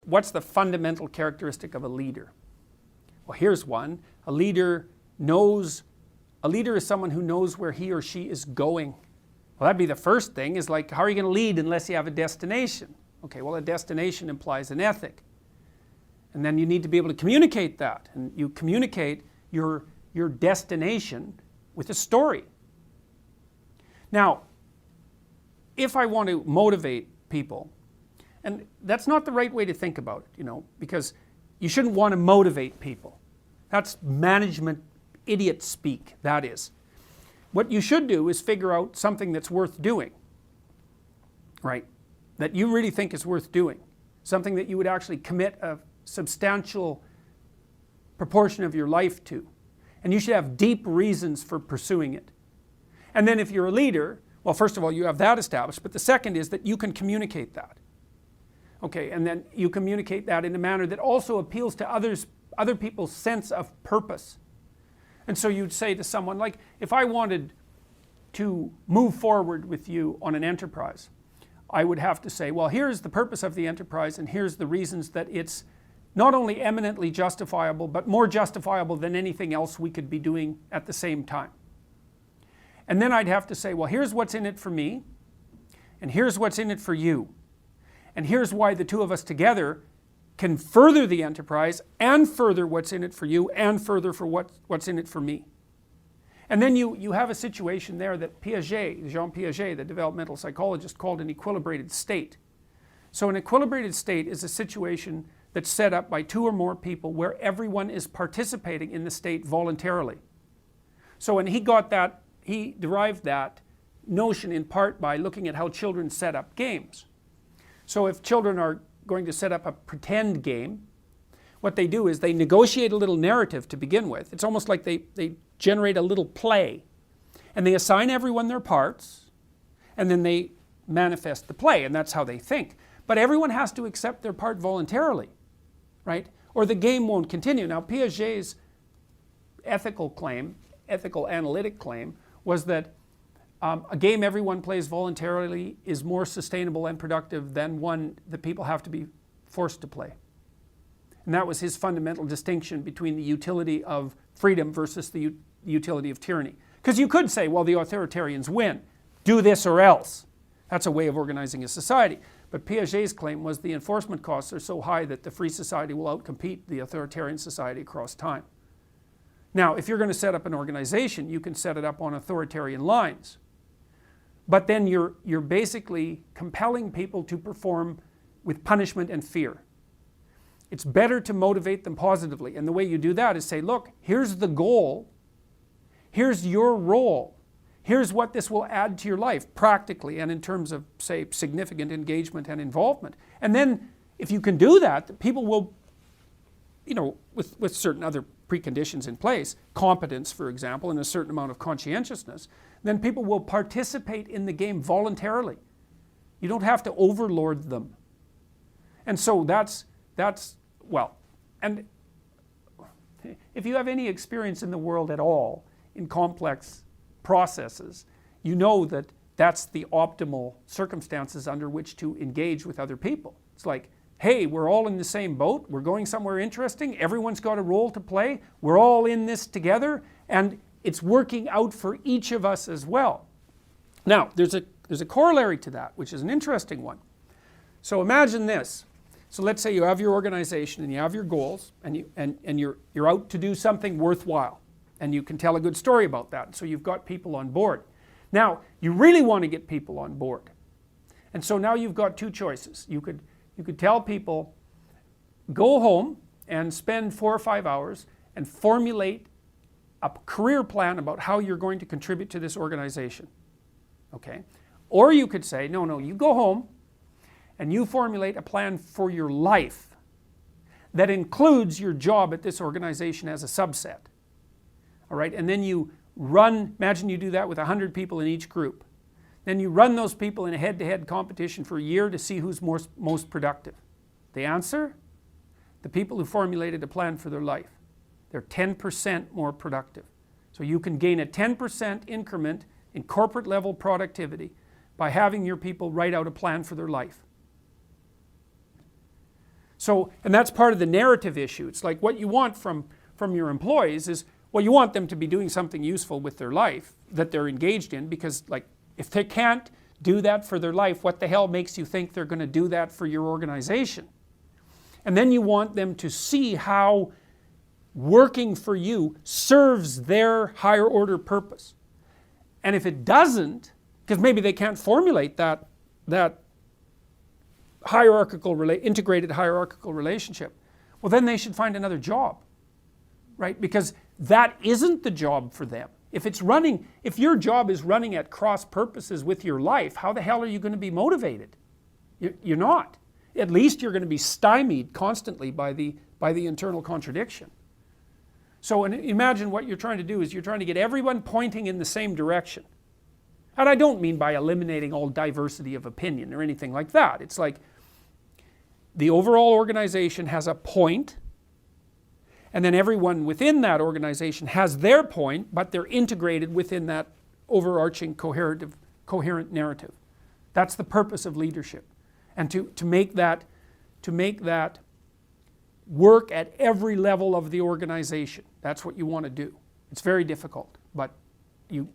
what's the fundamental characteristic of a leader? Well, here's one. A leader is someone who knows where he or she is going. Well, that'd be the first thing, is like, how are you going to lead unless you have a destination? Okay, well, a destination implies an ethic. And then you need to be able to communicate that. And you communicate your destination with a story. Now, if I want to motivate people, and that's not the right way to think about it, because you shouldn't want to motivate people. That's management idiot speak, that is. What you should do is figure out something that's worth doing, right? That you really think is worth doing. Something that you would actually commit a substantial proportion of your life to. And you should have deep reasons for pursuing it. And then if you're a leader, well, first of all, you have that established, but the second is that you can communicate that. Okay, and then you communicate that in a manner that also appeals to other people's sense of purpose. And so you'd say to someone, like, if I wanted to move forward with you on an enterprise, I would have to say, well, here's the purpose of the enterprise, and here's the reasons that it's not only eminently justifiable, but more justifiable than anything else we could be doing at the same time. And then I'd have to say, well, here's what's in it for me, and here's what's in it for you. And here's why the two of us together can further the enterprise and further what's in it for you and further for what's in it for me. And then you have a situation there that Jean Piaget, the developmental psychologist, called an equilibrated state. So an equilibrated state is a situation that's set up by two or more people where everyone is participating in the state voluntarily. So when he derived that notion in part by looking at how children set up games. So if children are going to set up a pretend game, what they do is they negotiate a little narrative to begin with. It's almost like they generate a little play. And they assign everyone their parts, and then they manifest the play, and that's how they think. But everyone has to accept their part voluntarily, right? Or the game won't continue. Now, Piaget's ethical analytic claim was that a game everyone plays voluntarily is more sustainable and productive than one that people have to be forced to play. And that was his fundamental distinction between the utility of freedom versus the utility of tyranny. Because you could say, well, the authoritarians win. Do this or else. That's a way of organizing a society. But Piaget's claim was the enforcement costs are so high that the free society will outcompete the authoritarian society across time. Now, if you're going to set up an organization, you can set it up on authoritarian lines. But then you're basically compelling people to perform with punishment and fear. It's better to motivate them positively. And the way you do that is say, look, here's the goal. Here's your role. Here's what this will add to your life practically and in terms of, say, significant engagement and involvement. And then if you can do that, people will, with certain other preconditions in place, competence, for example, and a certain amount of conscientiousness, then people will participate in the game voluntarily. You don't have to overlord them. And so that's well, and if you have any experience in the world at all in complex processes, you know that that's the optimal circumstances under which to engage with other people. It's like, hey, we're all in the same boat, we're going somewhere interesting, everyone's got a role to play, we're all in this together, and it's working out for each of us as well. Now, there's a corollary to that, which is an interesting one. So imagine this. So let's say you have your organization and you have your goals, and you're out to do something worthwhile, and you can tell a good story about that. So you've got people on board. Now, you really want to get people on board. And so now you've got two choices. You could tell people, go home and spend 4 or 5 hours and formulate a career plan about how you're going to contribute to this organization. Okay? Or you could say, no, you go home and you formulate a plan for your life that includes your job at this organization as a subset. All right? And then you imagine you do that with 100 people in each group. Then you run those people in a head-to-head competition for a year to see who's most productive. The answer? The people who formulated a plan for their life. They're 10% more productive. So you can gain a 10% increment in corporate level productivity by having your people write out a plan for their life. So, and that's part of the narrative issue. It's like what you want from your employees is, well, you want them to be doing something useful with their life that they're engaged in, because like if they can't do that for their life, what the hell makes you think they're going to do that for your organization? And then you want them to see how working for you serves their higher order purpose. And if it doesn't, because maybe they can't formulate that integrated hierarchical relationship, well then they should find another job, right? Because that isn't the job for them. If your job is running at cross purposes with your life, how the hell are you going to be motivated? You're not. At least you're going to be stymied constantly by the internal contradiction. So imagine what you're trying to do is you're trying to get everyone pointing in the same direction. And I don't mean by eliminating all diversity of opinion or anything like that. It's like the overall organization has a point, and then everyone within that organization has their point, but they're integrated within that overarching coherent narrative. That's the purpose of leadership. And to make that work at every level of the organization. That's what you want to do. It's very difficult, but you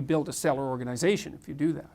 build a stellar organization if you do that.